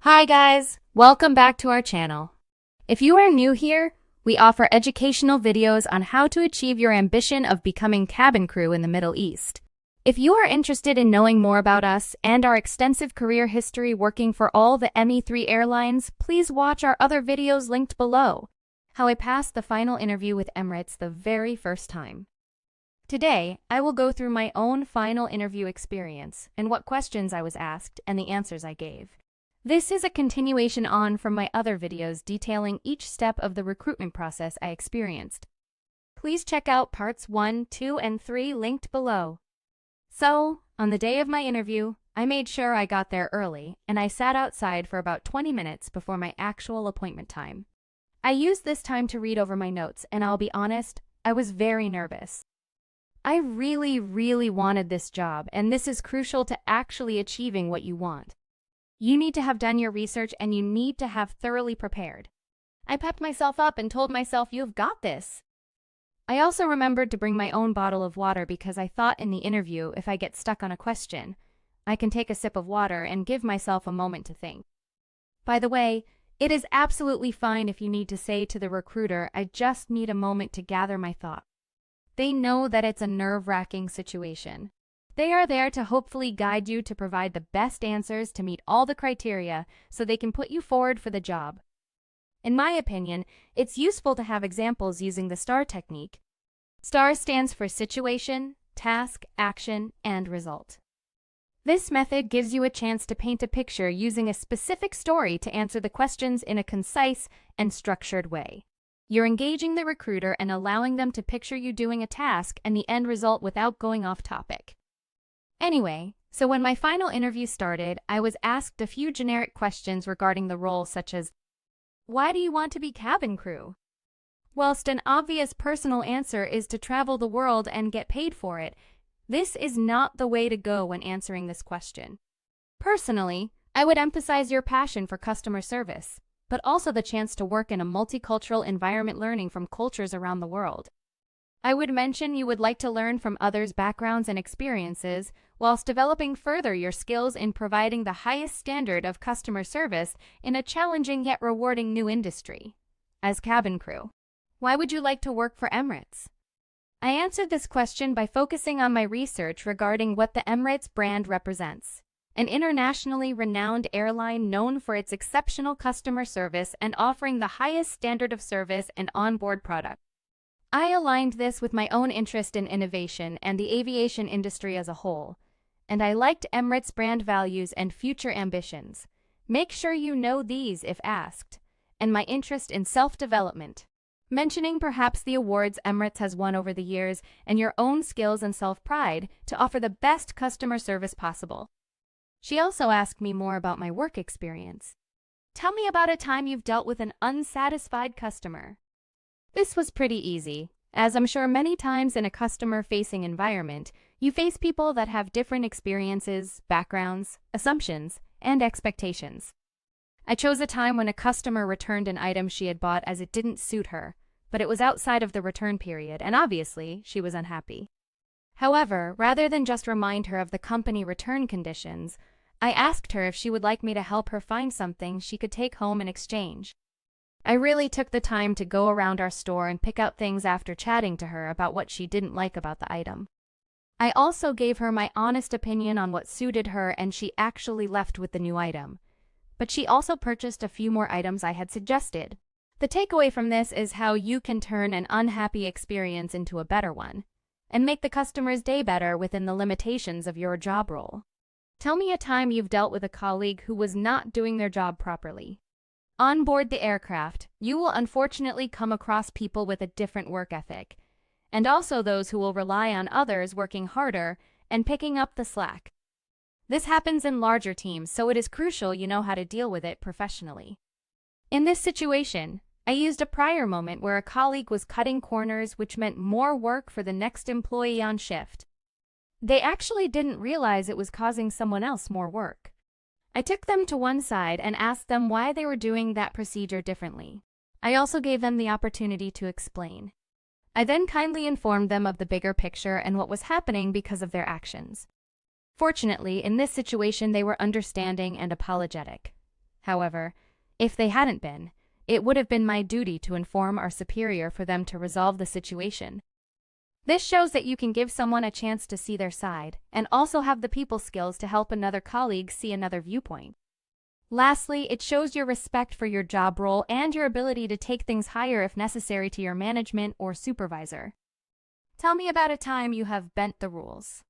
Hi guys, welcome back to our channel. If you are new here, we offer educational videos on how to achieve your ambition of becoming cabin crew in the Middle East. If you are interested in knowing more about us and our extensive career history working for all the ME3 airlines, please watch our other videos linked below. How I passed the final interview with Emirates the very first time. Today, I will go through my own final interview experience and what questions I was asked and the answers I gave. This is a continuation on from my other videos detailing each step of the recruitment process I experienced. Please check out parts 1, 2, and 3 linked below. So, on the day of my interview, I made sure I got there early, and I sat outside for about 20 minutes before my actual appointment time. I used this time to read over my notes, and I'll be honest, I was very nervous. I really wanted this job, and this is crucial to actually achieving what you want. You need to have done your research and you need to have thoroughly prepared. I pepped myself up and told myself, "You've got this." I also remembered to bring my own bottle of water because I thought in the interview, if I get stuck on a question, I can take a sip of water and give myself a moment to think. By the way, it is absolutely fine if you need to say to the recruiter, "I just need a moment to gather my thoughts." They know that it's a nerve-wracking situation. They are there to hopefully guide you to provide the best answers to meet all the criteria so they can put you forward for the job. In my opinion, it's useful to have examples using the STAR technique. STAR stands for situation, task, action, and result. This method gives you a chance to paint a picture using a specific story to answer the questions in a concise and structured way. You're engaging the recruiter and allowing them to picture you doing a task and the end result without going off topic. Anyway, so when my final interview started, I was asked a few generic questions regarding the role, such as, "Why do you want to be cabin crew?" Whilst an obvious personal answer is to travel the world and get paid for it, this is not the way to go when answering this question. Personally, I would emphasize your passion for customer service, but also the chance to work in a multicultural environment learning from cultures around the world. I would mention you would like to learn from others' backgrounds and experiences, whilst developing further your skills in providing the highest standard of customer service in a challenging yet rewarding new industry. As cabin crew, why would you like to work for Emirates? I answered this question by focusing on my research regarding what the Emirates brand represents. An internationally renowned airline known for its exceptional customer service and offering the highest standard of service and onboard product. I aligned this with my own interest in innovation and the aviation industry as a whole, and I liked Emirates' brand values and future ambitions. Make sure you know these if asked, and my interest in self-development, mentioning perhaps the awards Emirates has won over the years and your own skills and self-pride to offer the best customer service possible. She also asked me more about my work experience. Tell me about a time you've dealt with an unsatisfied customer. This was pretty easy, as I'm sure many times in a customer-facing environment, you face people that have different experiences, backgrounds, assumptions, and expectations. I chose a time when a customer returned an item she had bought as it didn't suit her, but it was outside of the return period, and obviously, she was unhappy. However, rather than just remind her of the company return conditions, I asked her if she would like me to help her find something she could take home in exchange. I really took the time to go around our store and pick out things after chatting to her about what she didn't like about the item. I also gave her my honest opinion on what suited her, and she actually left with the new item. But she also purchased a few more items I had suggested. The takeaway from this is how you can turn an unhappy experience into a better one, and make the customer's day better within the limitations of your job role. Tell me a time you've dealt with a colleague who was not doing their job properly. On board the aircraft, you will unfortunately come across people with a different work ethic, and also those who will rely on others working harder and picking up the slack. This happens in larger teams, so it is crucial you know how to deal with it professionally. In this situation, I used a prior moment where a colleague was cutting corners, which meant more work for the next employee on shift. They actually didn't realize it was causing someone else more work. I took them to one side and asked them why they were doing that procedure differently. I also gave them the opportunity to explain. I then kindly informed them of the bigger picture and what was happening because of their actions. Fortunately, in this situation, they were understanding and apologetic. However, if they hadn't been, it would have been my duty to inform our superior for them to resolve the situation. This shows that you can give someone a chance to see their side and also have the people skills to help another colleague see another viewpoint. Lastly, it shows your respect for your job role and your ability to take things higher if necessary to your management or supervisor. Tell me about a time you have bent the rules.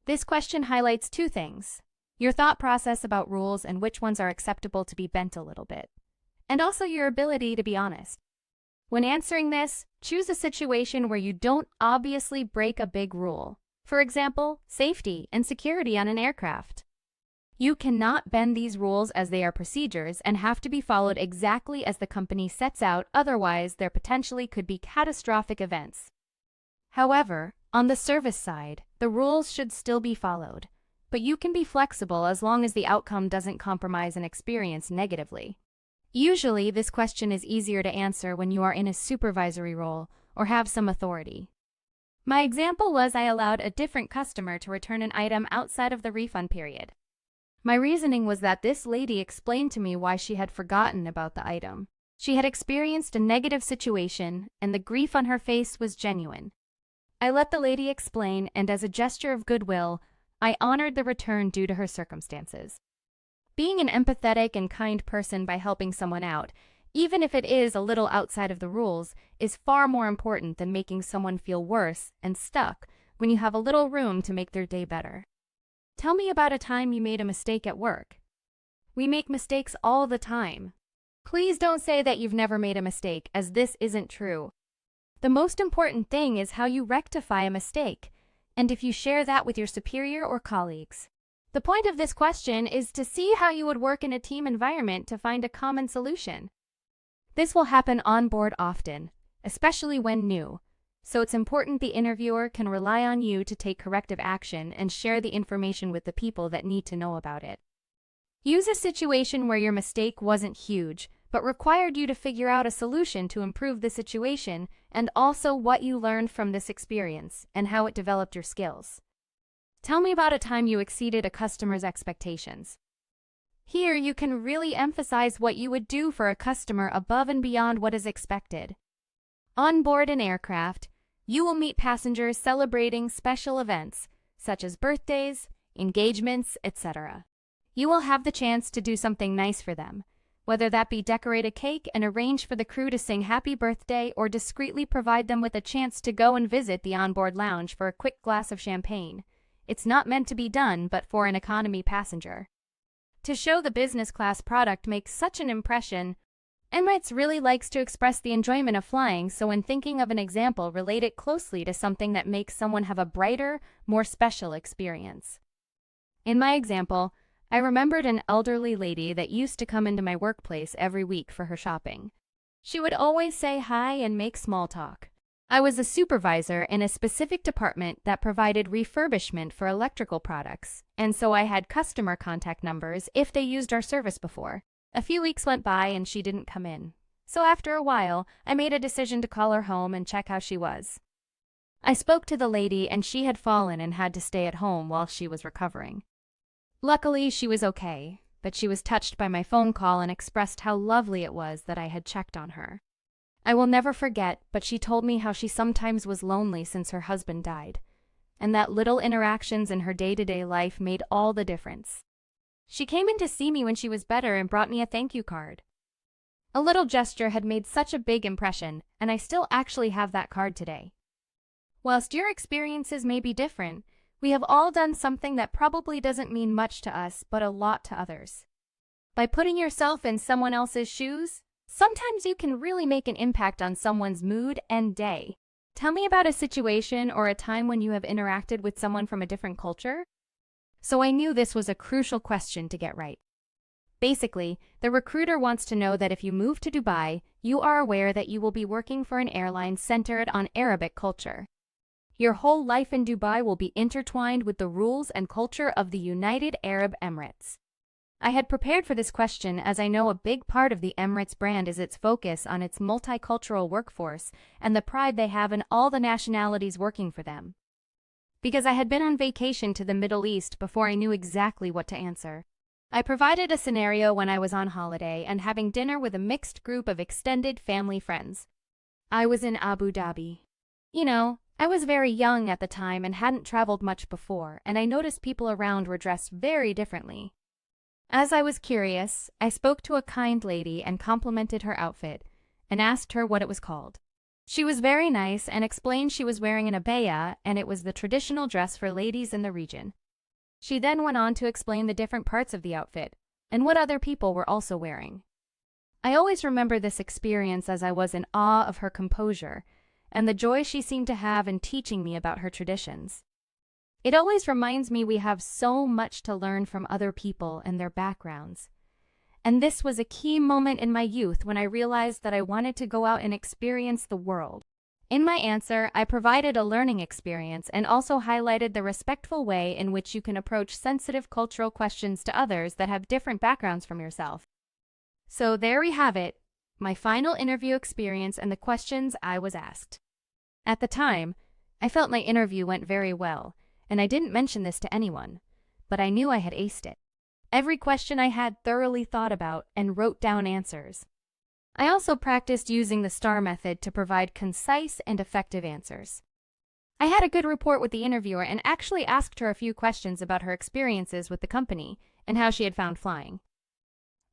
This question highlights two things: your thought process about rules and which ones are acceptable to be bent a little bit, and also your ability to be honest. When answering this, choose a situation where you don't obviously break a big rule. For example, safety and security on an aircraft. You cannot bend these rules as they are procedures and have to be followed exactly as the company sets out, otherwise there potentially could be catastrophic events. However, on the service side, the rules should still be followed, but you can be flexible as long as the outcome doesn't compromise an experience negatively. Usually, this question is easier to answer when you are in a supervisory role or have some authority. My example was I allowed a different customer to return an item outside of the refund period. My reasoning was that this lady explained to me why she had forgotten about the item. She had experienced a negative situation, and the grief on her face was genuine. I let the lady explain, and as a gesture of goodwill, I honored the return due to her circumstances. Being an empathetic and kind person by helping someone out, even if it is a little outside of the rules, is far more important than making someone feel worse and stuck when you have a little room to make their day better. Tell me about a time you made a mistake at work. We make mistakes all the time. Please don't say that you've never made a mistake, as this isn't true. The most important thing is how you rectify a mistake, and if you share that with your superior or colleagues. The point of this question is to see how you would work in a team environment to find a common solution. This will happen on board often, especially when new, so it's important the interviewer can rely on you to take corrective action and share the information with the people that need to know about it. Use a situation where your mistake wasn't huge, but required you to figure out a solution to improve the situation, and also what you learned from this experience and how it developed your skills. Tell me about a time you exceeded a customer's expectations. Here, you can really emphasize what you would do for a customer above and beyond what is expected. On board an aircraft, you will meet passengers celebrating special events, such as birthdays, engagements, etc. You will have the chance to do something nice for them, whether that be decorate a cake and arrange for the crew to sing happy birthday or discreetly provide them with a chance to go and visit the onboard lounge for a quick glass of champagne. It's not meant to be done, but for an economy passenger. To show the business class product makes such an impression, Emirates really likes to express the enjoyment of flying, so when thinking of an example, relate it closely to something that makes someone have a brighter, more special experience. In my example, I remembered an elderly lady that used to come into my workplace every week for her shopping. She would always say hi and make small talk. I was a supervisor in a specific department that provided refurbishment for electrical products, and so I had customer contact numbers if they used our service before. A few weeks went by and she didn't come in. So after a while, I made a decision to call her home and check how she was. I spoke to the lady and she had fallen and had to stay at home while she was recovering. Luckily, she was okay, but she was touched by my phone call and expressed how lovely it was that I had checked on her. I will never forget, but she told me how she sometimes was lonely since her husband died, and that little interactions in her day-to-day life made all the difference. She came in to see me when she was better and brought me a thank you card. A little gesture had made such a big impression, and I still actually have that card today. Whilst your experiences may be different, we have all done something that probably doesn't mean much to us, but a lot to others. By putting yourself in someone else's shoes, sometimes you can really make an impact on someone's mood and day. Tell me about a situation or a time when you have interacted with someone from a different culture. So I knew this was a crucial question to get right. Basically, the recruiter wants to know that if you move to Dubai, you are aware that you will be working for an airline centered on Arabic culture. Your whole life in Dubai will be intertwined with the rules and culture of the United Arab Emirates. I had prepared for this question as I know a big part of the Emirates brand is its focus on its multicultural workforce and the pride they have in all the nationalities working for them. Because I had been on vacation to the Middle East before I knew exactly what to answer. I provided a scenario when I was on holiday and having dinner with a mixed group of extended family friends. I was in Abu Dhabi. I was very young at the time and hadn't traveled much before, and I noticed people around were dressed very differently. As I was curious, I spoke to a kind lady and complimented her outfit and asked her what it was called. She was very nice and explained she was wearing an abaya and it was the traditional dress for ladies in the region. She then went on to explain the different parts of the outfit and what other people were also wearing. I always remember this experience as I was in awe of her composure and the joy she seemed to have in teaching me about her traditions. It always reminds me we have so much to learn from other people and their backgrounds. And this was a key moment in my youth when I realized that I wanted to go out and experience the world. In my answer, I provided a learning experience and also highlighted the respectful way in which you can approach sensitive cultural questions to others that have different backgrounds from yourself. So there we have it, my final interview experience and the questions I was asked. At the time, I felt my interview went very well, and I didn't mention this to anyone, but I knew I had aced it. Every question I had thoroughly thought about and wrote down answers. I also practiced using the STAR method to provide concise and effective answers. I had a good rapport with the interviewer and actually asked her a few questions about her experiences with the company and how she had found flying.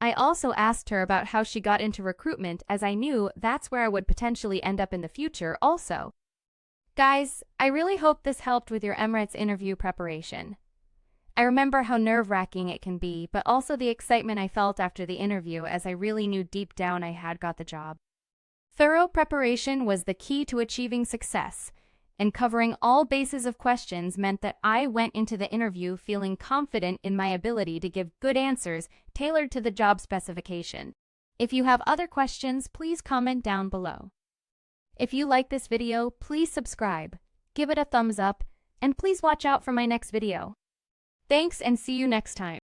I also asked her about how she got into recruitment, as I knew that's where I would potentially end up in the future also. Guys, I really hope this helped with your Emirates interview preparation. I remember how nerve-wracking it can be, but also the excitement I felt after the interview, as I really knew deep down I had got the job. Thorough preparation was the key to achieving success, and covering all bases of questions meant that I went into the interview feeling confident in my ability to give good answers tailored to the job specification. If you have other questions, please comment down below. If you like this video, please subscribe, give it a thumbs up, and please watch out for my next video. Thanks and see you next time.